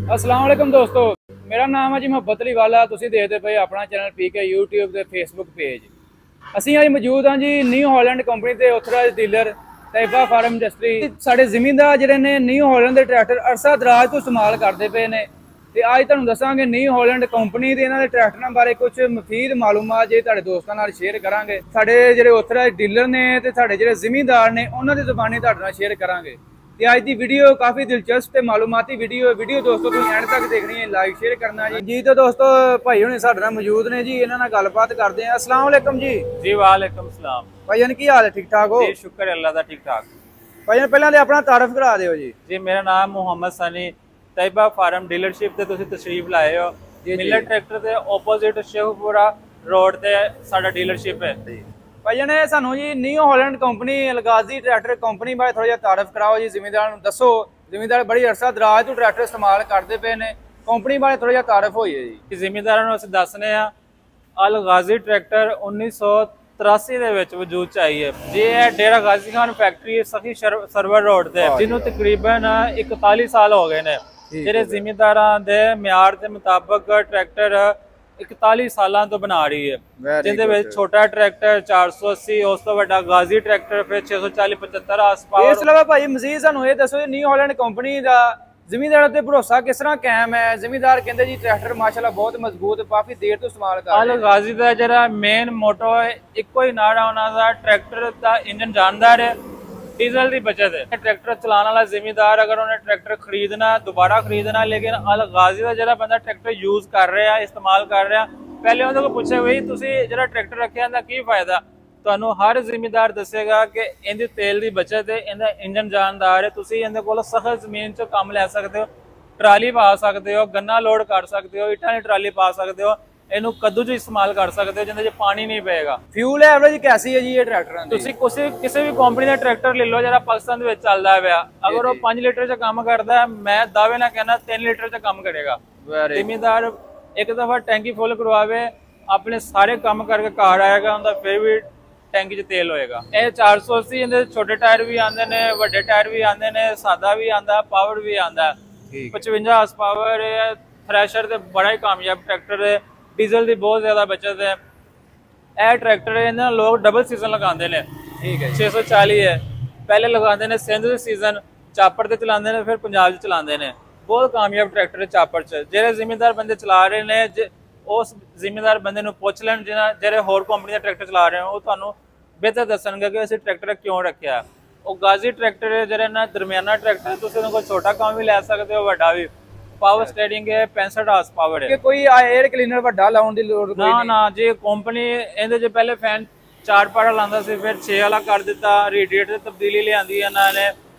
अस्सलाम वालेकुम दोस्तों, मेरा नाम है जी मुहब्बत अली वाला। तुसीं देखते पे अपना चैनल पीके यूट्यूब ते फेसबुक पेज। ਅਸੀਂ ਅੱਜ ਮੌਜੂਦ ਹਾਂ ਜੀ ਨਿਊ ਹਾਲੈਂਡ ਕੰਪਨੀ ਦੇ ਆਥੋਰਾਈਜ਼ਡ ਡੀਲਰ ਤੈਬਾ ਫਾਰਮ ਇੰਡਸਟਰੀ। ਸਾਡੇ ਜ਼ਿਮੀਂਦਾਰ ਜਿਹੜੇ ਨੇ ਨਿਊ ਹਾਲੈਂਡ ਦੇ ਟਰੈਕਟਰ ਅਰਸਾ ਦਰਾਜ ਤੋਂ ਇਸਤੇਮਾਲ ਕਰਦੇ ਪਏ ਨੇ ਤੇ ਅੱਜ ਤੁਹਾਨੂੰ ਦੱਸਾਂਗੇ ਨਿਊ ਹਾਲੈਂਡ ਕੰਪਨੀ ਦੇ ਇਹਨਾਂ ਦੇ ਟਰੈਕਟਰਾਂ ਬਾਰੇ ਕੁਝ ਮਫੀਦ ਮਾਲੂਮਾਤ ਜੇ ਤੁਹਾਡੇ ਦੋਸਤਾਂ ਨਾਲ ਸ਼ੇਅਰ ਕਰਾਂਗੇ। ਸਾਡੇ ਜਿਹੜੇ ਆਥੋਰਾਈਜ਼ਡ ਡੀਲਰ ਨੇ ਤੇ ਸਾਡੇ ਜਿਹੜੇ ਜ਼ਿਮੀਂਦਾਰ ਨੇ ਉਹਨਾਂ ਦੀ ਜ਼ੁਬਾਨੀ ਤੁਹਾਡੇ ਨਾਲ ਸ਼ੇਅਰ ਕਰਾਂਗੇ। ਤੇ ਅੱਜ ਦੀ ਵੀਡੀਓ ਕਾਫੀ ਦਿਲਚਸਪ ਤੇ ਮਾਲੂਮਾਤੀ ਵੀਡੀਓ ਦੋਸਤੋ ਤੁਸੀਂ ਐਂਡ ਤੱਕ ਦੇਖਣੀ ਹੈ, ਲਾਈਕ ਸ਼ੇਅਰ ਕਰਨਾ ਜੀ। तो दोस्तों भाई हुणे साडे नाल मौजूद ने जी, इन्हां नाल गलबात करदे हैं। अस्सलाम वालेकुम जी। जी वालेकुम सलाम। भाईजान की हाल है, ठीक ठाक हो? जी शुक्र है अल्लाह दा, ठीक ठाक। भाईजान पहले ते अपना तारफ करा दिओ जी। जी मेरा नाम मोहम्मद सनी, तैयबा फार्म डीलरशिप ते तुसीं तशरीफ लाए हो। मिलर ट्रैक्टर दे ओपोजिट शेखपुरा रोड ते साडा डीलरशिप है जी। भाईजान सानू जी new Holland company Alghazi tractor company बारे थोड़ा जिहा तारफ कराओ जी। जिमीदार नूं दसो, जिमीदार बड़ी अरसा दराज तो ट्रैक्टर इस्तेमाल करते पे ने, कंपनी बारे थोड़ा जिहा तारफ होइए जी। जिमीदारां नूं असीं दसने आ अल गाजी ट्रैक्टर 1983 ਦੇ ਵਿੱਚ ਵਜੂਦ ਚ ਆਈ ਹੈ ਜੀ। ਇਹ ਡੇਰਾ ਗਾਜ਼ੀ ਖਾਨ ਫੈਕਟਰੀ ਸਖੀ ਸਰਵਰ ਰੋਡ ਤੇ ਜਿਹਨੂੰ ਤਕਰੀਬਨ 41 ਸਾਲ ਹੋ ਗਏ ਨੇ। ਜਿਹੜੇ ਜ਼ਿਮੀਂਦਾਰਾਂ ਦੇ ਮਿਆਰ ਦੇ ਮੁਤਾਬਕ ਟਰੈਕਟਰ 41 ਸਾਲਾਂ ਤੋਂ ਬਣਾ ਰਹੀ ਹੈ, ਜਿਹਦੇ ਵਿੱਚ ਛੋਟਾ ਟਰੈਕਟਰ 480, ਉਸ ਤੋਂ ਵੱਡਾ ਗਾਜ਼ੀ ਟਰੈਕਟਰ ਫਿਰ 640 75 ਹਾਰਸ ਪਾਵਰ। ਇਸ ਤੋਂ ਇਲਾਵਾ ਭਾਈ ਮਜ਼ੀਦ ਸਾਨੂੰ ਇਹ ਦੱਸੋ ਨਿਊ ਹਾਲੈਂਡ ਕੰਪਨੀ ਦਾ ਜ਼ਿਮੀਂਦਾਰਾਂ ਤੇ ਭਰੋਸਾ ਕਿਸ ਤਰ੍ਹਾਂ ਕਾਇਮ ਹੈ? ਜ਼ਿਮੀਂਦਾਰ ਕਹਿੰਦੇ ਜੀ ਟਰੈਕਟਰ ਮਾਸ਼ਾਅੱਲਾ ਬਹੁਤ ਮਜ਼ਬੂਤ, ਕਾਫੀ ਦੇਰ ਤੋਂ ਇਸਤੇਮਾਲ ਕਰ ਰਹੇ। ਅਲ ਗਾਜ਼ੀ ਦਾ ਜਿਹੜਾ ਮੇਨ ਮੋਟੋ ਹੈ ਇੱਕੋ ਹੀ ਨਾਰਾ ਉਹਨਾਂ ਦਾ, ਟਰੈਕਟਰ ਦਾ ਇੰਜਨ ਜਾਨਦਾਰ ਹੈ, ਡੀਜ਼ਲ ਦੀ ਬਚਤ ਹੈ। ਟਰੈਕਟਰ ਚਲਾਉਣ ਵਾਲਾ ਜ਼ਿਮੀਂਦਾਰ ਅਗਰ ਉਹਨੇ ਟਰੈਕਟਰ ਖਰੀਦਣਾ, ਦੁਬਾਰਾ ਖਰੀਦਣਾ, ਲੇਕਿਨ ਅਲ ਗਾਜ਼ੀ ਦਾ ਜਿਹੜਾ ਬੰਦਾ ਟਰੈਕਟਰ ਯੂਜ਼ ਕਰ ਰਿਹਾ, ਇਸਤੇਮਾਲ ਕਰ ਰਿਹਾ, ਪਹਿਲੇ ਉਹਦੇ ਕੋਲ ਪੁੱਛੇ ਬਈ ਤੁਸੀਂ ਜਿਹੜਾ ਟਰੈਕਟਰ ਰੱਖਿਆ ਇਹਦਾ ਕੀ ਫਾਇਦਾ? ਤੁਹਾਨੂੰ ਹਰ ਜ਼ਿਮੀਂਦਾਰ ਦੱਸੇਗਾ ਕਿ ਇਹਦੀ ਤੇਲ ਦੀ ਬਚਤ ਹੈ, ਇਹਦਾ ਇੰਜਨ ਜਾਨਦਾਰ ਹੈ। ਤੁਸੀਂ ਇਹਦੇ ਕੋਲ ਸਖਤ ਜ਼ਮੀਨ 'ਚ ਕੰਮ ਲੈ ਸਕਦੇ ਹੋ, ਟਰਾਲੀ ਪਾ ਸਕਦੇ ਹੋ, ਗੰਨਾ ਲੋਡ ਕਰ ਸਕਦੇ ਹੋ, ਇੱਟਾਂ ਦੀ ਟਰਾਲੀ ਪਾ ਸਕਦੇ ਹੋ, ਇਹਨੂੰ ਕੱਦੂ 'ਚ ਇਸਤੇਮਾਲ ਕਰ ਸਕਦੇ ਹੋ ਜਿਹਦੇ 'ਚ ਪਾਣੀ ਨਹੀਂ ਪਏਗਾ। ਫਿਊਲ ਐਵਰੇਜ ਕੈਸੀ ਹੈ ਜੀ ਇਹ ਟਰੈਕਟਰਾਂ ਦੀ? ਤੁਸੀਂ ਕਿਸੇ ਵੀ ਕੰਪਨੀ ਦਾ ਟਰੈਕਟਰ ਲੈ ਲਓ ਜਿਹੜਾ ਪਾਕਿਸਤਾਨ ਦੇ ਵਿੱਚ ਚੱਲਦਾ ਪਿਆ, ਅਗਰ ਉਹ 5 ਲੀਟਰ 'ਚ ਕੰਮ ਕਰਦਾ, ਮੈਂ ਦਾਅਵੇ ਨਾਲ ਕਹਿੰਦਾ 3 ਲੀਟਰ 'ਚ ਕੰਮ ਕਰੇਗਾ। ਜ਼ਿਮੀਂਦਾਰ ਇੱਕ ਦਫਾ ਟੈਂਕੀ ਫੁੱਲ ਕਰਵਾਵੇ, ਆਪਣੇ ਸਾਰੇ ਕੰਮ ਕਰਕੇ ਘਰ ਆਏਗਾ, ਉਹਦਾ ਫਿਰ ਵੀ ਟੈਂਕੀ 'ਚ ਤੇਲ ਹੋਏਗਾ। ਇਹ 480 ਇਹਦੇ ਛੋਟੇ ਟਾਇਰ ਵੀ ਆਉਂਦੇ ਨੇ, ਵੱਡੇ ਟਾਇਰ ਵੀ ਆਉਂਦੇ ਨੇ, ਸਾਦਾ ਵੀ ਆਉਂਦਾ, ਪਾਵਰ ਵੀ ਆਉਂਦਾ। 55 ਹਾਰਸ ਪਾਵਰ ਹੈ, ਥ੍ਰੈਸ਼ਰ ਤੇ ਬੜਾ ਹੀ ਕਾਮਯਾਬ ਟਰੈਕਟਰ ਹੈ, ਡੀਜ਼ਲ ਦੀ ਬਹੁਤ ਜ਼ਿਆਦਾ ਬਚਤ ਹੈ। ਇਹ ਟਰੈਕਟਰ ਇਹਨਾਂ ਲੋਕ ਡਬਲ ਸੀਜ਼ਨ ਲਗਾਉਂਦੇ ਨੇ। ਠੀਕ ਹੈ, 640 ਹੈ, ਪਹਿਲੇ ਲਗਾਉਂਦੇ ਨੇ ਸਿੰਧ ਦੇ ਸੀਜ਼ਨ, ਚਾਪਰ ਤੇ ਚਲਾਉਂਦੇ ਨੇ, ਫਿਰ ਪੰਜਾਬ 'ਚ ਚਲਾਉਂਦੇ ਨੇ। ਬਹੁਤ ਕਾਮਯਾਬ ਟਰੈਕਟਰ ਹੈ ਚਾਪਰ 'ਚ। ਜਿਹੜੇ ਜ਼ਿਮੀਂਦਾਰ ਬੰਦੇ ਚਲਾ ਰਹੇ ਨੇ, ਉਸ ਜ਼ਿਮੀਂਦਾਰ ਬੰਦੇ ਨੂੰ ਪੁੱਛ ਲੈਣ ਜਿਹੜੇ ਹੋਰ ਕੰਪਨੀ ਦਾ ਟਰੈਕਟਰ ਚਲਾ ਰਹੇ ਹੋ, ਉਹ ਤੁਹਾਨੂੰ ਬਿਹਤਰ ਦੱਸਣਗੇ ਕਿ ਅਸੀਂ ਟਰੈਕਟਰ ਕਿਉਂ ਰੱਖਿਆ। ਉਹ ਗਾਜ਼ੀ ਟਰੈਕਟਰ ਹੈ ਜਿਹੜਾ ਨਾ ਦਰਮਿਆਨਾ ਟਰੈਕਟਰ, ਤੁਸੀਂ ਉਹਨਾਂ ਕੋਲ ਛੋਟਾ ਕੰਮ ਵੀ ਲੈ ਸਕਦੇ ਹੋ, ਵੱਡਾ ਵੀ। ਪਾਵਰ ਸਟੀਅਰਿੰਗ ਹੈ, 65 ਹਾਰਸ ਪਾਵਰ ਹੈ। ਕੋਈ 에ਅਰ ਕਲੀਨਰ ਵੱਡਾ ਲਾਉਣ ਦੀ ਲੋੜ ਕੋਈ ਨਹੀਂ? ਨਾ ਜੀ, ਕੰਪਨੀ ਇਹਦੇ 'ਚ ਪਹਿਲੇ ਫੈਨ 4 ਪਾਰਾ ਲਾਉਂਦਾ ਸੀ, ਫਿਰ 6 ਵਾਲਾ ਕਰ ਦਿੱਤਾ। ਰੇਡੀਏਟਰ ਤਬਦੀਲੀ ਲਿਆਂਦੀ ਇਹਨਾਂ ਨੇ,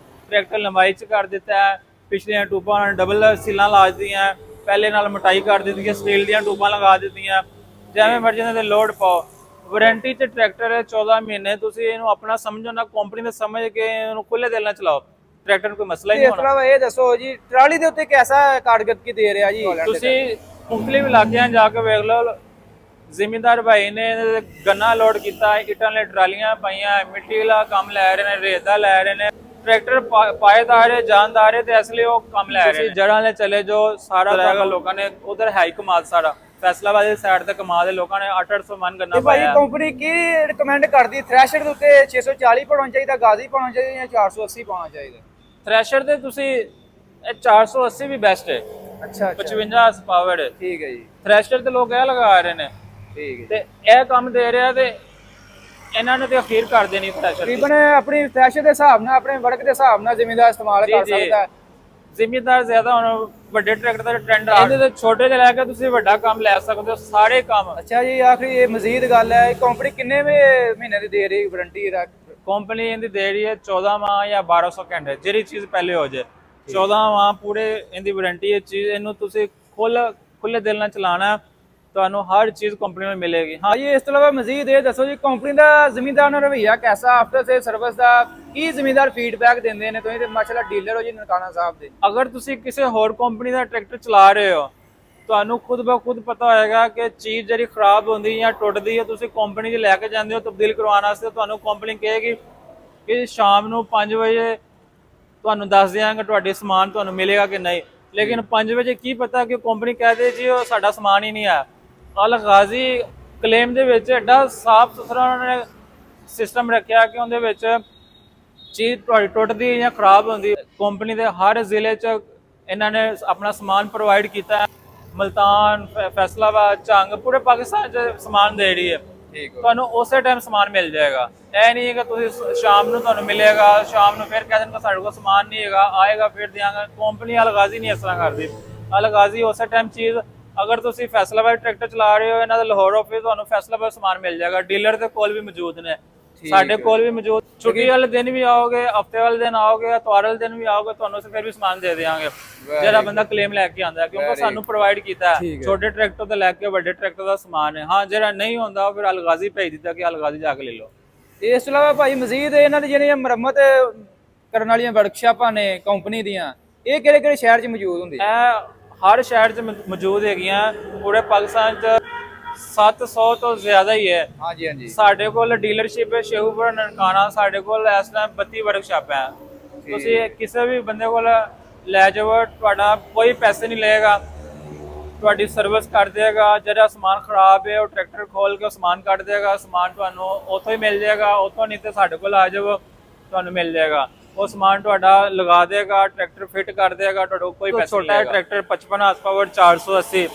ਟਰੈਕਟਰ ਲੰਬਾਈ 'ਚ ਕਰ ਦਿੱਤਾ, ਪਿਛਲੀਆਂ ਟੂਬਾਂ ਡਬਲ ਸੀਲਾਂ ਲਾ ਦਿੱਤੀਆਂ, ਪਹਿਲੇ ਨਾਲ ਮੋਟਾਈ ਕਰ ਦਿੱਤੀ, ਸਟੀਲ ਦੀਆਂ ਟੂਬਾਂ ਲਗਾ ਦਿੱਤੀਆਂ, ਜਿਵੇਂ ਮਰਜ਼ੀ ਇਹਨਾਂ ਦੇ ਲੋਡ ਪਾਓ। ਵਾਰੰਟੀ 'ਚ ਟਰੈਕਟਰ ਹੈ 14 ਮਹੀਨੇ। ਤੁਸੀਂ ਇਹਨੂੰ ਆਪਣਾ ਸਮਝੋ ਨਾ, ਕੰਪਨੀ ਦਾ ਸਮਝ ਕੇ ਇਹਨੂੰ ਖੁੱਲੇ ਦਿਲ ਨਾਲ ਚਲਾਓ, ਟਰੈਕਟਰ ਕੋਈ ਮਸਲਾ ਹੀ ਨਹੀਂ ਹੋਣਾ। ਇਸ ਤਰ੍ਹਾਂ ਇਹ ਦੱਸੋ ਜੀ ਟਰਾਲੀ ਦੇ ਉੱਤੇ ਕਿਹਦਾ ਕਾਰਗਰਦਗੀ ਦੇ ਰਿਹਾ ਜੀ? ਤੁਸੀਂ ਮੁਖਤਲਿਫ ਇਲਾਕਿਆਂ ਜਾ ਕੇ ਵੇਖ ਲਓ, ਜ਼ਿਮੀਂਦਾਰ ਭਾਈ ਨੇ ਗੰਨਾ ਲੋਡ ਕੀਤਾ, ਇੱਟਾਂ ਵਾਲੀਆਂ ਟਰਾਲੀਆਂ ਪਾਈਆਂ, ਮਿੱਟੀ ਵਾਲਾ ਕੰਮ ਲੈ ਰਹੇ ਨੇ, ਰੇਤ ਦਾ ਲੈ ਰਹੇ ਨੇ। ਟਰੈਕਟਰ ਪਾਏਦਾਰ ਹੈ, ਜਾਨਦਾਰ ਹੈ, ਤੇ ਇਸ ਲਈ ਉਹ ਕੰਮ ਲੈ ਰਹੇ ਨੇ। ਜੜ੍ਹਾਂ ਲੈ ਚਲੇ ਜੋ ਸਾਰਾ ਲੋਕਾਂ ਨੇ ਉਧਰ ਹੈ ਕਮਾਲ, ਸਾਰਾ ਫੈਸਲਾਬਾਦ ਦੀ ਸਾਈਡ ਤੇ ਕਮਾਲ ਦੇ ਲੋਕਾਂ ਨੇ 800 ਮਨ ਗੰਨਾ ਪਾਇਆ। ਕੰਪਨੀ ਕੀ ਰਿਕਮੈਂਡ ਕਰਦੀ? ਥ੍ਰੈਸ਼ਰ ਦੇ ਉੱਤੇ 640 ਪਾਉਣਾ ਚਾਹੀਦਾ, ਗਾਜ਼ੀ ਪਾਉਣਾ ਚਾਹੀਦਾ ਜਾਂ 480 ਪਾਉਣਾ ਚਾਹੀਦਾ? ਥ੍ਰੈਸ਼ਰ ਦੇ ਤੁਸੀਂ 480 ਵੀ ਬੈਸਟ ਹੈ। ਅੱਛਾ, 55 ਹਾਰਸ ਪਾਵਰ ਹੈ। ਠੀਕ ਹੈ ਜੀ। ਥ੍ਰੈਸ਼ਰ ਤੇ ਲੋਕ ਇਹ ਲਗਾ ਰਹੇ ਨੇ, ਠੀਕ ਹੈ, ਤੇ ਇਹ ਕੰਮ ਦੇ ਰਿਹਾ, ਤੇ ਇਹਨਾਂ ਨੇ ਤੇ ਅਖੀਰ ਕਰ ਦੇਣੀ ਥ੍ਰੈਸ਼ਰ। ਤਕਰੀਬਨ ਆਪਣੀ ਥ੍ਰੈਸ਼ਰ ਦੇ ਹਿਸਾਬ ਨਾਲ, ਆਪਣੇ ਵਰਕ ਦੇ ਹਿਸਾਬ ਨਾਲ ਜ਼ਿਮੀਂਦਾਰ ਇਸਤੇਮਾਲ ਕਰ ਸਕਦਾ ਹੈ। ਜ਼ਿਮੀਂਦਾਰ ਜ਼ਿਆਦਾ ਹੁਣ ਵੱਡੇ ਟਰੈਕਟਰ ਦਾ ਟ੍ਰੈਂਡ ਆ, ਇਹਦੇ ਤੇ ਛੋਟੇ ਜਿਹੇ ਲੈ ਕੇ ਤੁਸੀਂ ਵੱਡਾ ਕੰਮ ਲੈ ਸਕਦੇ ਹੋ, ਸਾਰੇ ਕੰਮ। ਅੱਛਾ ਜੀ, ਆਖਰੀ ਇਹ ਮਜ਼ੀਦ ਗੱਲ ਹੈ, ਕੰਪਨੀ ਕਿੰਨੇ ਮਹੀਨੇ ਦੀ ਦੇ ਰਹੀ ਵਾਰੰਟੀ? ਕੰਪਨੀ ਇਹਦੀ ਦੇ ਰਹੀ ਹੈ 14 ਮਾਹ ਜਾਂ 1200 ਘੰਟੇ, ਜਿਹੜੀ ਚੀਜ਼ ਪਹਿਲੇ ਹੋ ਜਾਏ। 14 ਮਾਹ ਪੂਰੇ ਇਹਦੀ ਵਾਰੰਟੀ ਹੈ। ਚੀਜ਼ ਇਹਨੂੰ ਤੁਸੀਂ ਖੁੱਲੇ ਦਿਲ ਨਾਲ ਚਲਾਣਾ, ਤੁਹਾਨੂੰ ਹਰ ਚੀਜ਼ ਕੰਪਨੀ में मिलेगी। हाँ जी, इस तरह मजीद ये दसो जी कंपनी का जिमींदार का रवैया कैसा? आफ्टर से सर्विस का की जिमींदार फीडबैक देंदे ने? तुसीं ते माशाअल्लाह डीलर हो जी ननकाना साहब दे। अगर तुसीं किसी होर कंपनी का ट्रैक्टर चला रहे हो, ਤੁਹਾਨੂੰ खुद ब खुद पता होएगा कि चीज़ ਜਿਹੜੀ खराब होंदी या टुटदी है, तुसीं कंपनी 'ਚ ਲੈ ਕੇ ਜਾਂਦੇ ਹੋ ਤਬਦੀਲ ਕਰਵਾਉਣ ਵਾਸਤੇ, ਤੁਹਾਨੂੰ ਕੰਪਨੀ ਕਹੇਗੀ ਕਿ ਸ਼ਾਮ ਨੂੰ 5 ਵਜੇ ਤੁਹਾਨੂੰ ਦੱਸ ਦਿਆਂਗੇ ਤੁਹਾਡੇ ਸਮਾਨ ਤੁਹਾਨੂੰ ਮਿਲੇਗਾ ਕਿ ਨਹੀਂ। लेकिन 5 बजे की पता कि कंपनी कह दे जी वो साडा समान ही नहीं है। अल गाजी क्लेम दे विच एडा साफ सुथरा उन्होंने सिस्टम रखा कि उहदे विच चीज़ तुहाडी टुटदी या खराब होंदी। कंपनी दे हर जिले च इन्होंने अपना समान प्रोवाइड किया है। मुल्तान, फैसलाबाद, झंग पूरे पाकिस्तान च समान दे रही है। ਤੁਹਾਨੂੰ ਉਸੇ ਟਾਈਮ ਸਮਾਨ ਮਿਲ ਜਾਏਗਾ। ਇਹ ਨਹੀਂ ਹੈ ਕਿ ਤੁਸੀਂ ਸ਼ਾਮ ਨੂੰ ਤੁਹਾਨੂੰ ਮਿਲੇਗਾ, ਸ਼ਾਮ ਨੂੰ ਫਿਰ ਕਹਿ ਦੇਣਗੇ ਸਾਡੇ ਕੋਲ ਸਮਾਨ ਨਹੀਂ ਹੈਗਾ, ਆਏਗਾ ਫਿਰ ਦਿਆਂਗਾ। ਕੰਪਨੀ ਅਲਗਾਜ਼ੀ ਨਹੀਂ ਇਸ ਤਰ੍ਹਾਂ ਕਰਦੀ। ਅਲਗਾਜ਼ੀ ਉਸੇ ਟਾਈਮ ਚੀਜ਼, ਅਗਰ ਤੁਸੀਂ ਫੈਸਲਾਬਾਦ ਟਰੈਕਟਰ ਚਲਾ ਰਹੇ ਹੋ, ਇਹਨਾਂ ਦਾ ਲਾਹੌਰ ਆਫਿਸ, ਤੁਹਾਨੂੰ ਫੈਸਲਾਬਾਦ ਸਮਾਨ ਮਿਲ ਜਾਏਗਾ। ਡੀਲਰ ਦੇ ਕੋਲ ਵੀ ਮੌਜੂਦ ਨੇ, ਸਾਡੇ ਕੋਲ ਵੀ ਮੌਜੂਦ। ਛੁੱਟੀ ਵਾਲੇ ਦਿਨ ਵੀ ਆਓਗੇ, ਹਫਤੇ ਵਾਲੇ ਦਿਨ ਆਓਗੇ, ਐਤਵਾਰ ਵਾਲੇ ਦਿਨ ਵੀ ਆਓਗੇ, ਤੁਹਾਨੂੰ ਅਸੀਂ ਫਿਰ ਵੀ ਸਮਾਨ ਦੇ ਦੇਵਾਂਗੇ ਜਿਹੜਾ ਬੰਦਾ ਕਲੇਮ ਲੈ ਕੇ ਆਉਂਦਾ, ਕਿਉਂਕਿ ਸਾਨੂੰ ਪ੍ਰੋਵਾਈਡ ਕੀਤਾ ਹੈ। ਛੋਟੇ ਟਰੈਕਟਰ ਤੋਂ ਲੈ ਕੇ ਵੱਡੇ ਟਰੈਕਟਰ ਦਾ ਸਮਾਨ ਹੈ। ਹਾਂ, ਜਿਹੜਾ ਨਹੀਂ ਹੁੰਦਾ ਫਿਰ ਅਲਗਾਜ਼ੀ ਭੇਜ ਦਿੱਤਾ ਕਿ ਅਲਗਾਜ਼ੀ ਜਾ ਕੇ ਲੈ ਲਓ। ਇਸ ਤੋਂ ਇਲਾਵਾ ਭਾਈ ਮਜ਼ੀਦ ਇਹਨਾਂ ਦੀ ਜਿਹੜੀਆਂ ਮੁਰੰਮਤ ਕਰਨ ਵਾਲੀਆਂ ਵਰਕਸ਼ਾਪਾਂ ਨੇ ਕੰਪਨੀ ਦੀਆਂ, ਇਹ ਕਿਹੜੇ ਕਿਹੜੇ ਸ਼ਹਿਰ 'ਚ ਮੌਜੂਦ ਹੁੰਦੀ? ਇਹ ਹਰ ਸ਼ਹਿਰ 'ਚ ਮੌਜੂਦ ਹੈਗੀਆਂ। ਪੂਰੇ ਪਾਕਿਸਤਾਨ 'ਚ 700 ਤੋਂ ਜ਼ਿਆਦਾ ਹੀ ਹੈ। ਹਾਂਜੀ ਹਾਂਜੀ। ਸਾਡੇ ਕੋਲ ਡੀਲਰਸ਼ਿਪ ਹੈ ਸ਼ੇਖੂਪੁਰ, ਨਨਕਾਣਾ। ਸਾਡੇ ਕੋਲ ਇਸ ਟਾਈਮ 32 ਵਰਕਸ਼ਾਪ ਹੈ। ਤੁਸੀਂ ਕਿਸੇ ਵੀ ਬੰਦੇ ਕੋਲ ਲੈ ਜਾਓ, ਤੁਹਾਡਾ ਕੋਈ ਪੈਸੇ ਨਹੀਂ ਲਏਗਾ, ਤੁਹਾਡੀ ਸਰਵਿਸ ਕਰ ਦੇਗਾ। ਜਿਹੜਾ ਸਮਾਨ ਖਰਾਬ ਹੈ ਉਹ ਟਰੈਕਟਰ ਖੋਲ ਕੇ ਸਮਾਨ ਕੱਢ ਦੇਗਾ। ਸਮਾਨ ਤੁਹਾਨੂੰ ਉੱਥੋਂ ਹੀ ਮਿਲ ਜਾਏਗਾ, ਉੱਥੋਂ ਨਹੀਂ ਤੇ ਸਾਡੇ ਕੋਲ ਆ ਜਾਓ, ਤੁਹਾਨੂੰ ਮਿਲ ਜਾਏਗਾ। ਉਹ ਸਮਾਨ ਤੁਹਾਡਾ ਲਗਾ ਦੇਗਾ, ਟਰੈਕਟਰ ਫਿੱਟ ਕਰ ਦੇਗਾ, ਤੁਹਾਡਾ ਕੋਈ ਪੈਸਾ। ਛੋਟਾ ਹੈ ਟਰੈਕਟਰ 55 ਹਾਰਸ ਪਾਵਰ 480,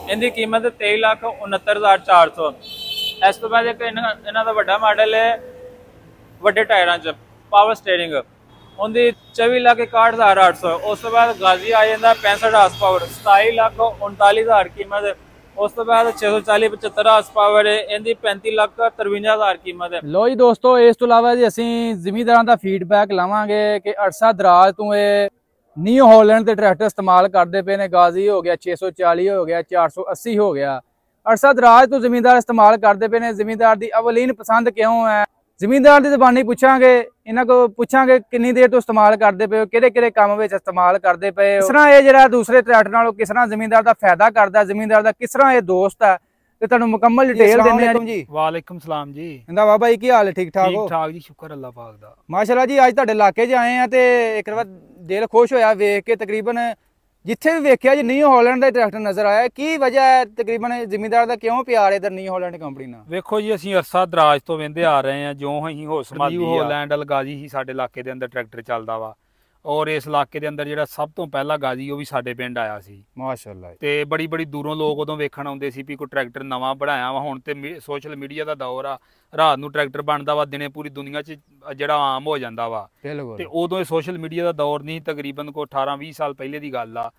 ਇਹਦੀ ਕੀਮਤ 23,69,400। ਇਸ ਤੋਂ ਬਾਅਦ ਇੱਕ ਇਹਨਾਂ ਦਾ ਵੱਡਾ ਮਾਡਲ ਹੈ ਵੱਡੇ ਟਾਇਰਾਂ 'ਚ ਪਾਵਰ ਸਟੀਅਰਿੰਗ, ਉਹਦੀ 24,61,800। ਉਸ ਤੋਂ ਬਾਅਦ ਗਾਜ਼ੀ ਆ ਜਾਂਦਾ 65 ਹਾਰਸ ਪਾਵਰ 27,39,000 ਕੀਮਤ। ਉਸ ਤੋਂ ਬਾਅਦ 640 75 ਹਾਰਸ ਪਾਵਰ ਹੈ, ਇਹਦੀ 35,53,000 ਕੀਮਤ ਹੈ। ਲੋ ਜੀ ਦੋਸਤੋ, ਇਸ ਤੋਂ ਇਲਾਵਾ ਜੀ ਅਸੀਂ ਜ਼ਿਮੀਂਦਾਰਾਂ ਦਾ ਫੀਡਬੈਕ ਲਾਵਾਂਗੇ ਕਿ ਅਰਸਾ ਦਰਾਜ ਤੋਂ ਇਹ ਨਿਊ ਹਾਲੈਂਡ ਦੇ ਟਰੈਕਟਰ ਇਸਤੇਮਾਲ ਕਰਦੇ ਪਏ ਨੇ। ਗਾਜ਼ੀ ਹੋ ਗਿਆ, 640 ਹੋ ਗਿਆ, 480 ਹੋ ਗਿਆ। ਅਰਸਾ ਦਰਾਜ ਤੋਂ ਜ਼ਿਮੀਂਦਾਰ ਇਸਤੇਮਾਲ ਕਰਦੇ ਪਏ ਨੇ। ਜ਼ਿਮੀਂਦਾਰ ਦੀ ਅਵਲੀਨ ਪਸੰਦ ਕਿਉਂ ਹੈ, ਜ਼ਿਮੀਂਦਾਰ ਦੀ ਜ਼ਬਾਨੀ ਪੁੱਛਾਂਗੇ। ਇਹਨਾਂ ਕੋਲ ਪੁੱਛਾਂਗੇ ਕਿੰਨੀ ਦੇਰ ਤੋਂ ਇਸਤੇਮਾਲ ਕਰਦੇ ਪਏ ਹੋ, ਕਿਹੜੇ ਕਿਹੜੇ ਕੰਮ ਵਿੱਚ ਇਸਤੇਮਾਲ ਕਰਦੇ ਪਏ ਹੋ, ਕਿਸ ਤਰ੍ਹਾਂ ਇਹ ਜਿਹੜਾ ਦੂਸਰੇ ਟਰੈਕਟਰ ਨਾਲੋਂ ਕਿਸ ਤਰ੍ਹਾਂ ਜ਼ਿਮੀਂਦਾਰ ਦਾ ਫਾਇਦਾ ਕਰਦਾ, ਜ਼ਿਮੀਂਦਾਰ ਦਾ ਕਿਸ ਤਰ੍ਹਾਂ ਇਹ ਦੋਸਤ ਹੈ, ਤੇ ਤੁਹਾਨੂੰ ਮੁਕੰਮਲ ਡਿਟੇਲ ਦਿੰਦੇ ਆ ਜੀ। ਵਾਲੇਕੁਮ ਸਲਾਮ ਜੀ। ਇੰਦਾ ਬਾਈ ਕੀ ਹਾਲ ਹੈ? ਠੀਕ ਠਾਕ ਹੋ? ਠੀਕ ਠਾਕ ਜੀ, ਸ਼ੁਕਰ ਅੱਲਾਹ ਪਾਕ ਦਾ। ਮਾਸ਼ਾਅੱਲਾ ਜੀ, ਅੱਜ ਤੁਹਾਡੇ ਇਲਾਕੇ 'ਚ ਆਏ ਆ ਤੇ ਇੱਕ ਵਾਰ ਦਿਲ ਖੁਸ਼ ਹੋਇਆ ਵੇਖ ਕੇ। ਤਕਰੀਬਨ ਜਿੱਥੇ ਵੀ ਵੇਖਿਆ ਜੀ ਨਿਊ ਹਾਲੈਂਡ ਦਾ ਟਰੈਕਟਰ ਨਜ਼ਰ ਆਇਆ। ਕੀ ਵਜ੍ਹਾ ਹੈ ਤਕਰੀਬਨ ਜ਼ਿਮੀਂਦਾਰ ਦਾ ਕਿਉਂ ਪਿਆਰ ਇਧਰ ਨਿਊ ਹਾਲੈਂਡ ਕੰਪਨੀ ਨਾਲ? ਵੇਖੋ ਜੀ, ਅਸੀਂ ਅਰਸਾ ਦਰਾਜ ਤੋਂ ਵਹਿੰਦੇ ਆ ਰਹੇ ਹਾਂ। ਜੋ ਅਸੀਂ ਨਿਊ ਹਾਲੈਂਡ ਅਲਗਾਜ਼ੀ ਹੀ ਸਾਡੇ ਇਲਾਕੇ ਦੇ ਅੰਦਰ ਟਰੈਕਟਰ ਚੱਲਦਾ ਵਾ, ਔਰ ਇਸ ਇਲਾਕੇ ਦੇ ਅੰਦਰ ਜਿਹੜਾ ਸਭ ਤੋਂ ਪਹਿਲਾ ਗਾਜ਼ੀ ਉਹ ਵੀ ਸਾਡੇ ਪਿੰਡ ਆਇਆ ਸੀ ਮਾਸ਼ਾਅੱਲਾ। ਤੇ ਬੜੀ ਬੜੀ ਦੂਰੋਂ ਲੋਕ ਉਦੋਂ ਵੇਖਣ ਆਉਂਦੇ ਸੀ ਵੀ ਕੋਈ ਟਰੈਕਟਰ ਨਵਾਂ ਬਣਾਇਆ ਵਾ। ਹੁਣ ਤੇ ਸੋਸ਼ਲ ਮੀਡੀਆ ਦਾ ਦੌਰ ਆ, ਰਾਤ ਨੂੰ ਟਰੈਕਟਰ ਬਣਦਾ ਵਾ, ਦਿਨੇ ਪੂਰੀ ਦੁਨੀਆ 'ਚ ਜਿਹੜਾ ਆਮ ਹੋ ਜਾਂਦਾ ਵਾ। ਤੇ ਉਦੋਂ ਇਹ ਸੋਸ਼ਲ ਮੀਡੀਆ ਦਾ ਦੌਰ ਨਹੀਂ, ਤਕਰੀਬਨ ਕੋਈ 18-20 ਸਾਲ ਪਹਿਲੇ ਦੀ ਗੱਲ ਆ।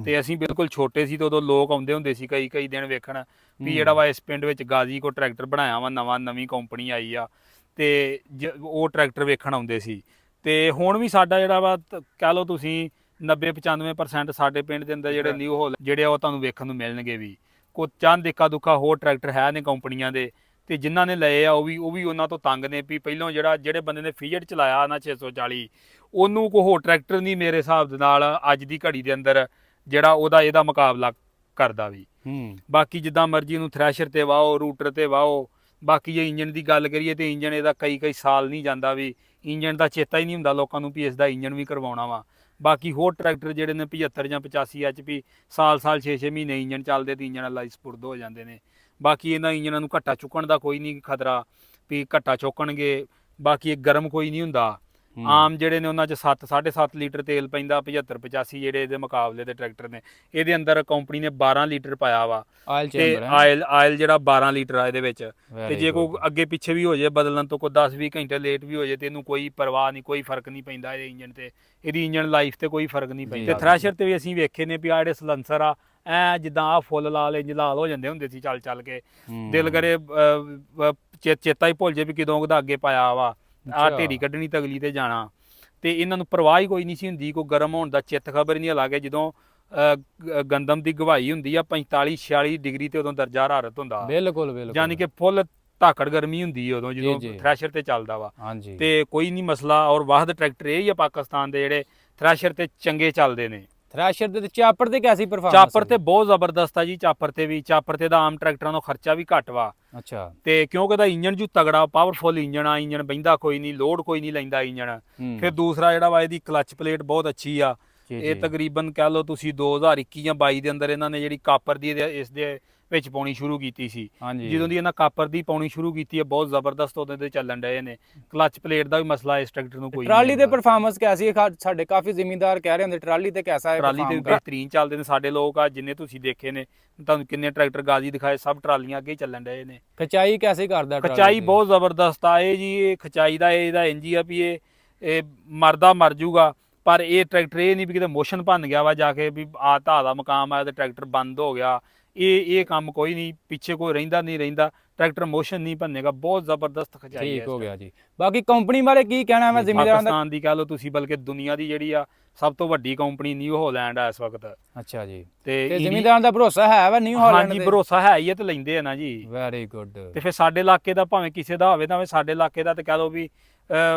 ਤੇ ਅਸੀਂ ਬਿਲਕੁਲ ਛੋਟੇ ਸੀ ਤੇ ਉਦੋਂ ਲੋਕ ਆਉਂਦੇ ਹੁੰਦੇ ਸੀ ਕਈ ਦਿਨ ਵੇਖਣ ਵੀ ਜਿਹੜਾ ਵਾ ਇਸ ਪਿੰਡ ਵਿੱਚ ਗਾਜ਼ੀ ਕੋ ਟਰੈਕਟਰ ਬਣਾਇਆ ਵਾ, ਨਵੀਂ ਕੰਪਨੀ ਆਈ ਆ, ਤੇ ਉਹ ਟਰੈਕਟਰ ਵੇਖਣ ਆਉਂਦੇ ਸੀ। ਤੇ ਹੁਣ ਵੀ ਸਾਡਾ ਜਿਹੜਾ ਵਾ ਕਹਿ ਲਓ ਤੁਸੀਂ 90-95% ਸਾਡੇ ਪਿੰਡ ਦੇ ਅੰਦਰ ਜਿਹੜੇ ਨਿਊ ਹਾਲ ਜਿਹੜੇ ਉਹ ਤੁਹਾਨੂੰ ਵੇਖਣ ਨੂੰ ਮਿਲਣਗੇ। ਵੀ ਕੋਈ ਚੰਦ ਇੱਕਾ ਦੁੱਕਾ ਹੋਰ ਟਰੈਕਟਰ ਹੈ ਨੇ ਕੰਪਨੀਆਂ ਦੇ, ਤੇ ਜਿਨ੍ਹਾਂ ਨੇ ਲਏ ਆ ਉਹ ਵੀ ਉਹਨਾਂ ਤੋਂ ਤੰਗ ਨੇ ਵੀ ਪਹਿਲੋਂ ਜਿਹੜੇ ਬੰਦੇ ਨੇ ਫੀਜਟ ਚਲਾਇਆ ਨਾ 640, ਉਹਨੂੰ ਕੋਈ ਹੋਰ ਟਰੈਕਟਰ ਨਹੀਂ ਮੇਰੇ ਹਿਸਾਬ ਦੇ ਨਾਲ ਅੱਜ ਦੀ ਘੜੀ ਦੇ ਅੰਦਰ ਜਿਹੜਾ ਇਹਦਾ ਮੁਕਾਬਲਾ ਕਰਦਾ ਵੀ। ਬਾਕੀ ਜਿੱਦਾਂ ਮਰਜ਼ੀ ਉਹਨੂੰ ਥ੍ਰੈਸ਼ਰ ਤੇ ਵਾਹੋ, ਰੂਟਰ ਤੇ ਵਾਹੋ। ਬਾਕੀ ਜੇ ਇੰਜਣ ਦੀ ਗੱਲ ਕਰੀਏ ਤੇ ਇੰਜਣ ਇਹਦਾ ਕਈ ਸਾਲ ਨਹੀਂ ਜਾਂਦਾ, ਵੀ ਇੰਜਣ ਦਾ ਚੇਤਾ ਹੀ ਨਹੀਂ ਹੁੰਦਾ ਲੋਕਾਂ ਨੂੰ ਵੀ ਇਸ ਦਾ ਇੰਜਣ ਵੀ ਕਰਵਾਉਣਾ ਵਾ। ਬਾਕੀ ਹੋਰ ਟਰੈਕਟਰ ਜਿਹੜੇ ਨੇ 75 ਜਾਂ 85 HP ਸਾਲ 6-6 ਮਹੀਨੇ ਇੰਜਣ ਚੱਲਦੇ ਤੇ ਇੰਜਣ ਅੱਲਾ ਸਪੁਰਦ ਹੋ ਜਾਂਦੇ ਨੇ। ਬਾਕੀ ਇਹਨਾਂ ਇੰਜਣਾਂ ਨੂੰ ਘੱਟਾ ਚੁੱਕਣ ਦਾ ਕੋਈ ਨਹੀਂ ਖਤਰਾ ਵੀ ਘੱਟਾ ਚੁੱਕਣਗੇ। ਬਾਕੀ ਇਹ ਗਰਮ ਕੋਈ ਨਹੀਂ ਹੁੰਦਾ। ਆਮ ਜਿਹੜੇ ਨੇ ਉਹਨਾਂ 'ਚ 7-7.5 ਲੀਟਰ ਤੇਲ ਪੈਂਦਾ। 75-85 ਜਿਹੜੇ ਇਹਦੇ ਮੁਕਾਬਲੇ ਦੇ ਟਰੈਕਟਰ ਨੇ, ਇਹਦੇ ਅੰਦਰ ਕੰਪਨੀ ਨੇ 12 ਲੀਟਰ ਪਾਇਆ ਵਾ। ਤੇ ਆਇਲ ਜਿਹੜਾ 12 ਲੀਟਰ ਆ ਇਹਦੇ ਵਿੱਚ। ਤੇ ਜੇ ਕੋਈ ਅੱਗੇ ਪਿੱਛੇ ਵੀ ਹੋ ਜਾਏ ਬਦਲਣ ਤੋਂ ਕੋਈ 10-20 ਘੰਟੇ ਲੇਟ ਵੀ ਹੋ ਜਾਏ ਤੇ ਇਹਨੂੰ ਕੋਈ ਪਰਵਾਹ ਨਹੀਂ, ਕੋਈ ਫਰਕ ਨਹੀਂ ਪੈਂਦਾ ਇਹਦੇ ਇੰਜਣ ਤੇ, ਇਹਦੀ ਇੰਜਣ ਲਾਈਫ ਤੇ ਕੋਈ ਫਰਕ ਨਹੀਂ ਪੈਂਦਾ। ਤੇ ਥ੍ਰੈਸ਼ਰ ਤੇ ਵੀ ਅਸੀਂ ਵੇਖੇ ਨੇ ਵੀ ਆ ਜਿਹੜੇ ਸਲੈਂਸਰ ਆ ਐ ਜਿੱਦਾਂ ਆ ਫੁੱਲ ਲਾਲ ਹੋ ਜਾਂਦੇ ਹੁੰਦੇ ਸੀ ਚੱਲ ਕੇ, ਦਿਲ ਕਰੇ ਚੇਤਾ ਹੀ ਭੁੱਲ ਜੇ ਵੀ ਕਿਦੋਂ ਉਹਦਾ ਅੱਗੇ ਪਾਇਆ ਵਾ, ਆਹ ਢੇਰੀ ਕੱਢਣੀ ਤਗਲੀ ਤੇ ਜਾਣਾ। ਤੇ ਇਹਨਾਂ ਨੂੰ ਪਰਵਾਹ ਹੀ ਕੋਈ ਨਹੀਂ ਸੀ ਹੁੰਦੀ, ਕੋਈ ਗਰਮ ਹੋਣ ਦਾ ਚਿੱਤ ਖਬਰ ਨਹੀਂ ਲੱਗੇ। ਜਦੋਂ ਗੰਦਮ ਦੀ ਗਵਾਹੀ ਹੁੰਦੀ ਆ 45-46 ਡਿਗਰੀ ਤੇ ਉਦੋਂ ਦਰਜਾ ਹਰਾਰਤ ਹੁੰਦਾ, ਬਿਲਕੁਲ ਯਾਨੀ ਕਿ ਫੁੱਲ ਧਾਕੜ ਗਰਮੀ ਹੁੰਦੀ ਹੈ ਉਦੋਂ ਜਦੋਂ ਥ੍ਰੈਸ਼ਰ ਤੇ ਚੱਲਦਾ ਵਾ। ਤੇ ਕੋਈ ਨਹੀਂ ਮਸਲਾ। ਔਰ ਵਾਹਦ ਟਰੈਕਟਰ ਇਹ ਹੀ ਆ ਪਾਕਿਸਤਾਨ ਦੇ ਜਿਹੜੇ ਥ੍ਰੈਸ਼ਰ ਤੇ ਚੰਗੇ ਚੱਲਦੇ ਨੇ। ਥ੍ਰੈਸ਼ਰ ਤੇ ਚਾਪਰ ਤੇ ਕੈਸੀ ਪਰਫਾਰਮੈਂਸ? ਚਾਪਰ ਤੇ ਬਹੁਤ ਜ਼ਬਰਦਸਤ ਆ ਜੀ। ਚਾਪਰ ਤੇ ਦਾ ਆਮ ਟਰੈਕਟਰਾਂ ਦਾ ਖਰਚਾ ਵੀ ਘੱਟ ਵਾ। ਅੱਛਾ। ਤੇ ਕਿਉਂਕਿ ਇਹਦਾ ਇੰਜਣ ਜੂ ਤਗੜਾ ਪਾਵਰਫੁਲ ਇੰਜਣ ਆ, ਇੰਜਣ ਬਹਿੰਦਾ ਕੋਈ ਨਹੀਂ, ਲੋਡ ਕੋਈ ਨਹੀਂ ਲੈਂਦਾ ਇੰਜਣ। ਫਿਰ ਦੂਸਰਾ ਜਿਹੜਾ ਵਾ ਇਹਦੀ ਕਲਚ ਪਲੇਟ ਬਹੁਤ ਅੱਛੀ ਆ। ਇਹ ਤਕਰੀਬਨ ਕਹਿ ਲਓ ਤੁਸੀਂ 2021 ਜਾਂ 22 ਦੇ ਅੰਦਰ ਇਹਨਾਂ ਨੇ ਜਿਹੜੀ ਕਾਪਰ ਦੀ ਇਸ ਦੇ ਵਿੱਚ ਪਾਉਣੀ ਸ਼ੁਰੂ ਕੀਤੀ ਸੀ। ਜਦੋਂ ਦੀ ਇਹਨਾਂ ਕਾਪਰ ਦੀ ਪਾਉਣੀ ਸ਼ੁਰੂ ਕੀਤੀ ਹੈ ਬਹੁਤ ਜ਼ਬਰਦਸਤ ਉਹਦੇ ਤੇ ਚੱਲਣ ਡਏ ਨੇ। ਕਲਚ ਪਲੇਟ ਦਾ ਵੀ ਮਸਲਾ ਇਸ ਟਰੈਕਟਰ ਨੂੰ ਕੋਈ ਟਰਾਲੀ ਦੇ ਪਰਫਾਰਮੈਂਸ ਕੈਸੀ ਹੈ? ਸਾਡੇ ਕਾਫੀ ਜ਼ਿਮੀਂਦਾਰ ਕਹਿ ਰਹੇ ਹੁੰਦੇ ਟਰਾਲੀ ਤੇ ਕੈਸਾ ਹੈ? ਟਰਾਲੀ ਤੇ ਬਿਹਤਰੀਨ ਚੱਲਦੇ ਨੇ ਸਾਡੇ ਲੋਕ ਆ ਜਿੰਨੇ ਤੁਸੀਂ ਦੇਖੇ ਨੇ, ਤੁਹਾਨੂੰ ਕਿੰਨੇ ਟਰੈਕਟਰ ਗਾਜ਼ੀ ਦਿਖਾਏ, ਸਭ ਟਰਾਲੀਆਂ ਅੱਗੇ ਚੱਲਣ ਡਏ ਨੇ। ਖਚਾਈ ਕੈਸੇ ਕਰਦਾ? ਖਚਾਈ ਬਹੁਤ ਜ਼ਬਰਦਸਤ ਆ ਇਹ ਜੀ। ਇਹ ਖਚਾਈ ਦਾ ਇਹਦਾ ਇੰਜੀ ਆ ਵੀ ਇਹ ਮਰਦਾ ਮਰ ਜੂਗਾ, ਪਰ ਇਹ ਟਰੈਕਟਰ ਇਹ ਨਹੀਂ ਵੀ ਕਿਤੇ ਮੋਸ਼ਨ ਭੰਨ ਗਿਆ ਵਾ ਜਾ ਕੇ ਵੀ ਆ ਧਾ ਦਾ ਮਕਾਮ ਆ ਤੇ ਟਰੈਕਟਰ ਬੰਦ ਹੋ ਗਿਆ। ਇਹ ਕੰਮ ਕੋਈ ਨਹੀਂ, ਪਿੱਛੇ ਕੋਈ ਰਹਿੰਦਾ ਟਰੈਕਟਰ ਮੋਸ਼ਨ ਨਹੀਂ ਭੰਨੇਗਾ। ਬਹੁਤ ਜ਼ਬਰਦਸਤ ਖਚਾਈ ਹੈ। ਠੀਕ ਹੋ ਗਿਆ ਜੀ। ਬਾਕੀ ਕੰਪਨੀ ਬਾਰੇ ਕੀ ਕਹਿਣਾ ਹੈ ਜ਼ਿਮੀਂਦਾਰਾਂ ਦਾ? ਪਾਕਿਸਤਾਨ ਦੀ ਕਹ ਲਓ ਤੁਸੀਂ, ਬਲਕਿ ਦੁਨੀਆ ਦੀ ਜਿਹੜੀ ਆ ਸਭ ਤੋਂ ਵੱਡੀ ਕੰਪਨੀ ਨਿਊ ਹਾਲੈਂਡ ਆ ਇਸ ਵਕਤ। ਅੱਛਾ ਜੀ। ਤੇ ਜ਼ਿਮੀਂਦਾਰਾਂ ਦਾ ਭਰੋਸਾ ਹੈ ਵਾ ਨਿਊ ਹਾਲੈਂਡ ਤੇ? ਹਾਂਜੀ ਭਰੋਸਾ ਹੈ ਹੀ ਹੈ ਤੇ ਲੈਂਦੇ ਆ ਨਾ ਜੀ। Very good. ਤੇ ਫਿਰ ਸਾਡੇ ਇਲਾਕੇ ਦਾ ਭਾਵੇਂ ਕਿਸੇ ਦਾ ਹੋਵੇ ਤਾਂ ਸਾਡੇ ਇਲਾਕੇ ਦਾ ਤੇ ਕਹ ਲਓ ਵੀ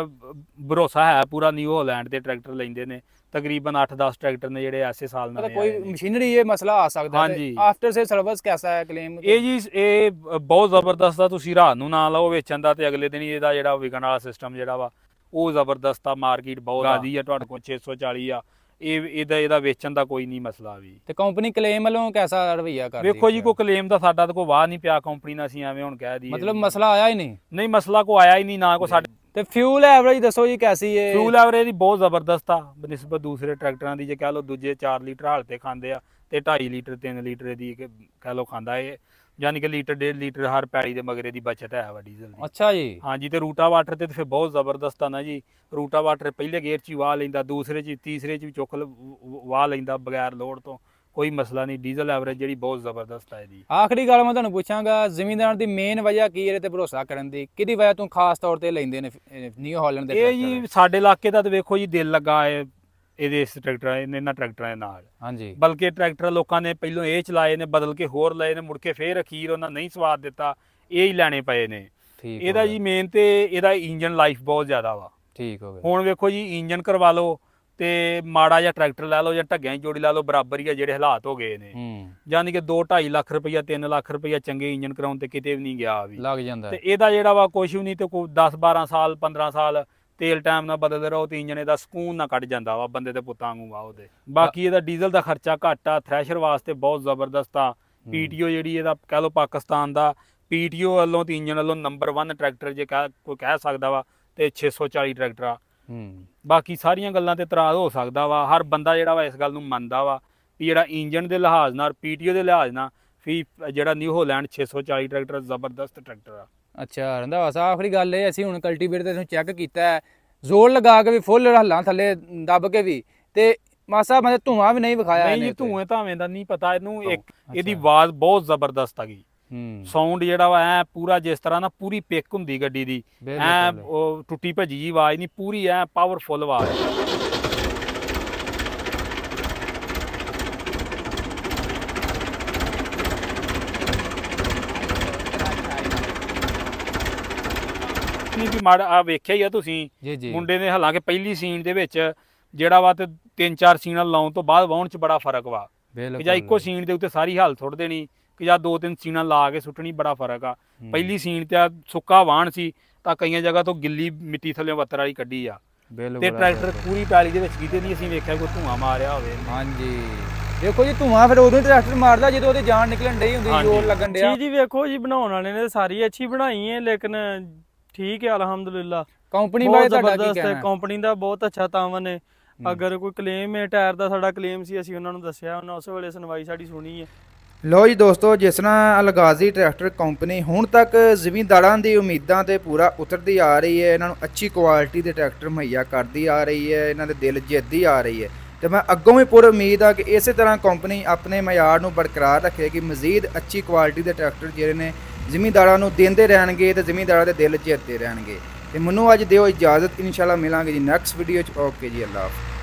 ਭਰੋਸਾ ਹੈ ਪੂਰਾ। ਨਿਊ ਹਾਲੈਂਡ ਤੇ ਟਰੈਕਟਰ ਲੈਂਦੇ ਨੇ ਤਕਰੀਬਨ 8-10 ਟਰੈਕਟਰ ਨੇ ਜਿਹੜੇ ਐਸੇ ਸਾਲ ਨਵੇਂ ਕੋਈ ਮਸ਼ੀਨਰੀ ਇਹ ਮਸਲਾ ਆ ਸਕਦਾ ਹੈ? ਹਾਂਜੀ। ਆਫਟਰ ਸੇ ਸਰਵਿਸ ਕੈਸਾ ਹੈ ਕਲੇਮ? ਇਹ ਜੀ ਇਹ ਬਹੁਤ ਜ਼ਬਰਦਸਤ ਆ। ਤੁਸੀਂ ਰਾਤ ਨੂੰ ਨਾ ਲਓ ਵੇਚਣ ਦਾ ਤੇ ਅਗਲੇ ਦਿਨ ਹੀ ਇਹਦਾ ਜਿਹੜਾ ਵਿਕਣ ਵਾਲਾ ਸਿਸਟਮ ਜਿਹੜਾ ਵਾ ਉਹ ਜ਼ਬਰਦਸਤ ਆ। ਮਾਰਕੀਟ ਬਹੁਤ ਆਦੀ ਆ, ਤੁਹਾਡੇ ਕੋਲ 640 ਆ। ਇਹਦਾ ਵੇਚਣ ਦਾ ਕੋਈ ਨਹੀਂ ਮਸਲਾ ਵੀ। ਤੇ ਕੰਪਨੀ ਕਲੇਮ ਵੱਲੋਂ ਕੈਸਾ ਰਵਈਆ ਕਰਦੀ? ਵੇਖੋ ਜੀ ਕੋਈ ਕਲੇਮ ਦਾ ਸਾਡਾ ਤਾਂ ਕੋਈ ਵਾਹ ਨਹੀਂ ਪਿਆ ਕੰਪਨੀ ਨਾਲ, ਅਸੀਂ ਐਵੇਂ ਹੁਣ ਕਹਿ ਦਈਏ ਮਤਲਬ ਮਸਲਾ ਆਇਆ ਹੀ ਨਹੀਂ ਮਸਲਾ ਕੋਈ ਆਇਆ ਹੀ ਨਹੀਂ ਨਾ ਕੋਈ ਸਾਡੇ। ਤੇ ਫਿਊਲ ਐਵਰੇਜ ਦੱਸੋ ਜੀ ਕੈਸੀ ਹੈ? ਫਿਊਲ ਐਵਰੇਜ ਦੀ ਬਹੁਤ ਜ਼ਬਰਦਸਤ ਆ ਬਨਿਸਬਤ ਦੂਸਰੇ ਟਰੈਕਟਰਾਂ ਦੀ। ਜੇ ਕਹਿ ਲਓ ਦੂਜੇ 4 ਲੀਟਰ ਹਾਲ ਤੇ ਖਾਂਦੇ ਆ ਤੇ 2.5 ਲੀਟਰ 3 ਲੀਟਰ ਦੀ ਕਹਿ ਲਓ ਖਾਂਦਾ ਇਹ, ਯਾਨੀ ਕਿ ਲੀਟਰ 1.5 ਲੀਟਰ ਹਰ ਪੈੜੀ ਦੇ ਮਗਰੇ ਦੀ ਬਚਤ ਹੈ ਵਾ ਡੀਜ਼ਲ ਦੀ। ਅੱਛਾ ਜੀ। ਹਾਂਜੀ। ਤੇ ਰੂਟਾ ਵਾਟਰ ਤੇ ਫਿਰ ਬਹੁਤ ਜ਼ਬਰਦਸਤ ਆ ਨਾ ਜੀ। ਰੂਟਾ ਵਾਟਰ ਪਹਿਲੇ ਗੇਅਰ 'ਚ ਹੀ ਵਾਹ ਲੈਂਦਾ, ਦੂਸਰੇ 'ਚ ਤੀਸਰੇ 'ਚ ਵੀ ਚੁੱਕ ਵਾਹ ਲੈਂਦਾ ਬਗੈਰ ਲੋਡ ਤੋਂ, ਕੋਈ ਮਸਲਾ ਨਹੀਂ। ਡੀਜ਼ਲ ਐਵਰੇਜ ਜਿਹੜੀ ਬਹੁਤ ਜ਼ਬਰਦਸਤ ਹੈ ਇਹਦੀ। ਆਖਰੀ ਗੱਲ ਮੈਂ ਤੁਹਾਨੂੰ ਪੁੱਛਾਂਗਾ ਜ਼ਿਮੀਂਦਾਰਾਂ ਦੀ ਮੇਨ ਵਜ੍ਹਾ ਕੀ ਇਹਦੇ ਤੇ ਭਰੋਸਾ ਕਰਨ ਦੀ? ਕਿਹਦੀ ਵਜ੍ਹਾ ਤੋਂ ਖਾਸ ਤੌਰ ਤੇ ਲੈਂਦੇ ਨੇ ਨਿਊ ਹਾਲੈਂਡ ਦੇ? ਇਹ ਜੀ ਸਾਡੇ ਇਲਾਕੇ ਦਾ ਤੇ ਵੇਖੋ ਜੀ ਦਿਲ ਲੱਗਾ ਹੈ ਇਹਦੇ ਇਸ ਇਹਨਾਂ ਟਰੈਕਟਰਾਂ ਦੇ ਨਾਲ। ਹਾਂਜੀ। ਬਲਕਿ ਟਰੈਕਟਰ ਲੋਕਾਂ ਨੇ ਪਹਿਲੋਂ ਇਹ ਚਲਾਏ ਨੇ, ਬਦਲ ਕੇ ਹੋਰ ਲਏ ਨੇ, ਮੁੜ ਕੇ ਫੇਰ ਅਖੀਰ ਉਹਨਾਂ ਨਹੀਂ ਸਵਾਦ ਦਿੱਤਾ, ਇਹ ਹੀ ਲੈਣੇ ਪਏ ਨੇ। ਇਹਦਾ ਜੀ ਮੇਨ ਤੇ ਇਹਦਾ ਇੰਜਨ ਲਾਈਫ ਬਹੁਤ ਜ਼ਿਆਦਾ ਵਾ। ਠੀਕ ਹੋ ਗਿਆ। ਹੁਣ ਵੇਖੋ ਜੀ ਇੰਜਨ ਕਰਵਾ ਲਓ ਤੇ ਮਾੜਾ ਜਿਹਾ ਟਰੈਕਟਰ ਲੈ ਲਓ ਜਾਂ ਢੱਗਿਆਂ ਦੀ ਜੋੜੀ ਲਾ ਲਓ, ਬਰਾਬਰ ਹੀ ਆ ਜਿਹੜੇ ਹਾਲਾਤ ਹੋ ਗਏ ਨੇ। ਯਾਨੀ ਕਿ 2-2.5 ਲੱਖ ਰੁਪਈਆ 3 ਲੱਖ ਰੁਪਈਆ ਚੰਗੇ ਇੰਜਨ ਕਰਾਉਣ ਤੇ ਕਿਤੇ ਵੀ ਨਹੀਂ ਗਿਆ ਵੀ ਲੱਗ ਜਾਂਦਾ। ਤੇ ਇਹਦਾ ਜਿਹੜਾ ਵਾ ਕੁਛ ਵੀ ਨਹੀਂ, ਤੇ ਕੋਈ 10-12 ਸਾਲ 15 ਸਾਲ ਤੇਲ ਟਾਈਮ ਨਾਲ ਬਦਲਦੇ ਰਹੋ ਤੇ ਇੰਜਨ ਇਹਦਾ ਸਕੂਨ ਨਾਲ ਕੱਢ ਜਾਂਦਾ ਵਾ, ਬੰਦੇ ਦੇ ਪੁੱਤਾਂ ਵਾਂਗੂ ਆ ਉਹਦੇ। ਬਾਕੀ ਇਹਦਾ ਡੀਜ਼ਲ ਦਾ ਖਰਚਾ ਘੱਟ ਆ, ਥ੍ਰੈਸ਼ਰ ਵਾਸਤੇ ਬਹੁਤ ਜ਼ਬਰਦਸਤ ਆ। ਪੀਟੀਓ ਜਿਹੜੀ ਇਹਦਾ ਕਹਿ ਲਓ ਪਾਕਿਸਤਾਨ ਦਾ ਪੀਟੀਓ ਵੱਲੋਂ ਤੇ ਇੰਜਨ ਵੱਲੋਂ ਨੰਬਰ 1 ਟਰੈਕਟਰ ਜੇ ਕੋਈ ਕਹਿ ਸਕਦਾ ਵਾ ਤੇ 640 ਟਰੈਕਟਰ ਆ। ਬਾਕੀ ਸਾਰੀਆਂ ਗੱਲਾਂ ਤੇ ਇਤਰਾਜ਼ ਹੋ ਸਕਦਾ ਵਾ, ਹਰ ਬੰਦਾ ਜਿਹੜਾ ਵਾ ਇਸ ਗੱਲ ਨੂੰ ਮੰਨਦਾ ਵਾ ਵੀ ਜਿਹੜਾ ਇੰਜਨ ਦੇ ਲਿਹਾਜ਼ ਨਾਲ ਪੀਟੀਓ ਦੇ ਲਿਹਾਜ਼ ਨਾਲ ਵੀ ਜਿਹੜਾ ਨਿਊ ਹਾਲੈਂਡ 640 ਟਰੈਕਟਰ ਜ਼ਬਰਦਸਤ ਟਰੈਕਟਰ ਆ। ਅੱਛਾ ਰੰਧਾਵਾ ਸਾਹਿਬ, ਆਖਰੀ ਗੱਲ ਇਹ ਅਸੀਂ ਹੁਣ ਕਲਟੀਵੇਟਰ ਤੇ ਚੈੱਕ ਕੀਤਾ ਹੈ, ਜ਼ੋਰ ਲਗਾ ਕੇ ਵੀ ਫੁੱਲ ਹੱਲਾਂ ਥੱਲੇ ਦੱਬ ਕੇ ਵੀ, ਤੇ ਮਾਸਾ ਮਤਲਬ ਧੂਆਂ ਵੀ ਨਹੀਂ ਵਿਖਾਇਆ। ਨਹੀਂ ਧੂਏ ਧਾਵੇਂ ਦਾ ਨਹੀਂ ਪਤਾ ਇਹਨੂੰ। ਇਹਦੀ ਆਵਾਜ਼ ਬਹੁਤ ਜ਼ਬਰਦਸਤ ਹੈਗੀ। ਸਾਊਂਡ ਜਿਹੜਾ ਵਾ ਐ ਪੂਰਾ ਜਿਸ ਤਰ੍ਹਾਂ ਨਾ ਪੂਰੀ ਪਿਕ ਹੁੰਦੀ ਗੱਡੀ ਦੀ, ਐ ਉਹ ਟੁੱਟੀ ਭੱਜੀ ਜੀ ਆਵਾਜ਼ ਨਹੀਂ, ਪੂਰੀ ਐ ਪਾਵਰਫੁਲ ਆਵਾਜ਼। ਨਹੀਂ ਵੀ ਮਾੜਾ ਆ ਵੇਖਿਆ ਹੀ ਆ ਤੁਸੀਂ ਮੁੰਡੇ ਨੇ, ਹਾਲਾਂਕਿ ਪਹਿਲੀ ਸੀਨ ਦੇ ਵਿੱਚ ਜਿਹੜਾ ਵਾ ਤੇ 3-4 ਸੀਨਾਂ ਲਾਉਣ ਤੋਂ ਬਾਅਦ ਵਾਹੁਣ ਚ ਬੜਾ ਫਰਕ ਵਾ, ਕਿ ਜਾਂ ਇੱਕੋ ਸੀਨ ਦੇ ਉੱਤੇ ਸਾਰੀ ਹਾਲ ਸੁੱਟ ਦੇਣੀ ਕਿ ਜਾਂ 2-3 ਸੀਨਾਂ ਲਾ ਕੇ ਸੁੱਟਣੀ, ਬੜਾ ਫਰਕ ਆ। ਪਹਿਲੀ ਸੀਨ ਤੇ ਸੁੱਕਾ ਵਾਹਣ ਸੀ ਤਾਂ ਕਈਆਂ ਜਗ੍ਹਾ ਤੋਂ ਗਿੱਲੀ ਮਿੱਟੀ ਥੱਲੇ ਵੱਤਰ ਵਾਲੀ ਕੱਢੀ ਆ, ਤੇ ਟਰੈਕਟਰ ਪੂਰੀ ਪੈਲੀ ਦੇ ਵਿੱਚ ਕਿਤੇ ਨਹੀਂ ਅਸੀਂ ਵੇਖਿਆ ਕੋਈ ਧੂਆਂ ਮਾਰਿਆ ਹੋਵੇ। ਹਾਂਜੀ ਦੇਖੋ ਜੀ, ਧੂਆਂ ਫਿਰ ਉਦੋਂ ਟਰੈਕਟਰ ਮਾਰਦਾ ਜਦੋਂ ਉਹਦੀ ਜਾਨ ਨਿਕਲਣ ਡਈ ਹੁੰਦੀ, ਜ਼ੋਰ ਲੱਗਣ ਡਿਆ। ਜੀ ਵੇਖੋ ਜੀ, ਬਣਾਉਣ ਵਾਲੇ ਨੇ ਸਾਰੀ ਅੱਛੀ ਬਣਾਈ ਹੈ, ਲੇਕਿਨ ਠੀਕ ਹੈ ਅਲਹਮਦੁਲਿਲਾ। ਕੰਪਨੀ ਬਾਰੇ ਤੁਹਾਡਾ ਕੀ ਕਹਿਣਾ ਹੈ? ਕੰਪਨੀ ਦਾ ਬਹੁਤ ਅੱਛਾ ਤਾਵਨ ਹੈ। ਅਗਰ ਕੋਈ ਕਲੇਮ ਹੈ, ਟਾਇਰ ਦਾ ਸਾਡਾ ਕਲੇਮ ਸੀ, ਅਸੀਂ ਉਹਨਾਂ ਨੂੰ ਦੱਸਿਆ, ਉਹਨਾਂ ਉਸ ਵੇਲੇ ਸੁਣਵਾਈ ਸਾਡੀ ਸੁਣੀ ਹੈ। ਲੋ ਜੀ ਦੋਸਤੋ, ਜਿਸ ਤਰ੍ਹਾਂ ਅਲਗਾਜ਼ੀ ਟਰੈਕਟਰ ਕੰਪਨੀ ਹੁਣ ਤੱਕ ਜ਼ਿਮੀਂਦਾਰਾਂ ਦੀ ਉਮੀਦਾਂ ਤੇ ਪੂਰਾ ਉਤਰਦੀ ਆ ਰਹੀ ਹੈ, ਇਹਨਾਂ ਨੂੰ ਅੱਛੀ ਕੁਆਲਿਟੀ ਦੇ ਟਰੈਕਟਰ ਮੁਹੱਈਆ ਕਰਦੀ ਆ ਰਹੀ ਹੈ, ਇਹਨਾਂ ਦੇ ਦਿਲ ਜਿੱਤਦੀ ਆ ਰਹੀ ਹੈ, ਤੇ ਮੈਂ ਅੱਗੋਂ ਵੀ ਪੂਰੀ ਉਮੀਦ ਆ ਕਿ ਇਸੇ ਤਰ੍ਹਾਂ ਕੰਪਨੀ ਆਪਣੇ ਮਿਆਰ ਨੂੰ ਬਰਕਰਾਰ ਰੱਖੇਗੀ, ਮਜ਼ੀਦ ਅੱਛੀ ਕੁਆਲਿਟੀ ਦੇ ਟਰੈਕਟਰ ਜਿਹੜੇ ਨੇ ਜ਼ਿਮੀਂਦਾਰਾਂ ਨੂੰ ਦਿੰਦੇ ਰਹਿਣਗੇ ਤੇ ਜ਼ਿਮੀਂਦਾਰਾਂ ਦੇ ਦਿਲ ਜਿੱਤਦੇ ਰਹਿਣਗੇ। ਤੇ ਮੈਨੂੰ ਅੱਜ ਦਿਓ ਇਜਾਜ਼ਤ, ਇਨਸ਼ਾਅੱਲਾ ਮਿਲਾਂਗੇ ਜੀ ਨੈਕਸਟ ਵੀਡੀਓ 'ਚ। ਓਕੇ ਜੀ, ਅੱਲਾਹ ਹਾਫਿਜ਼।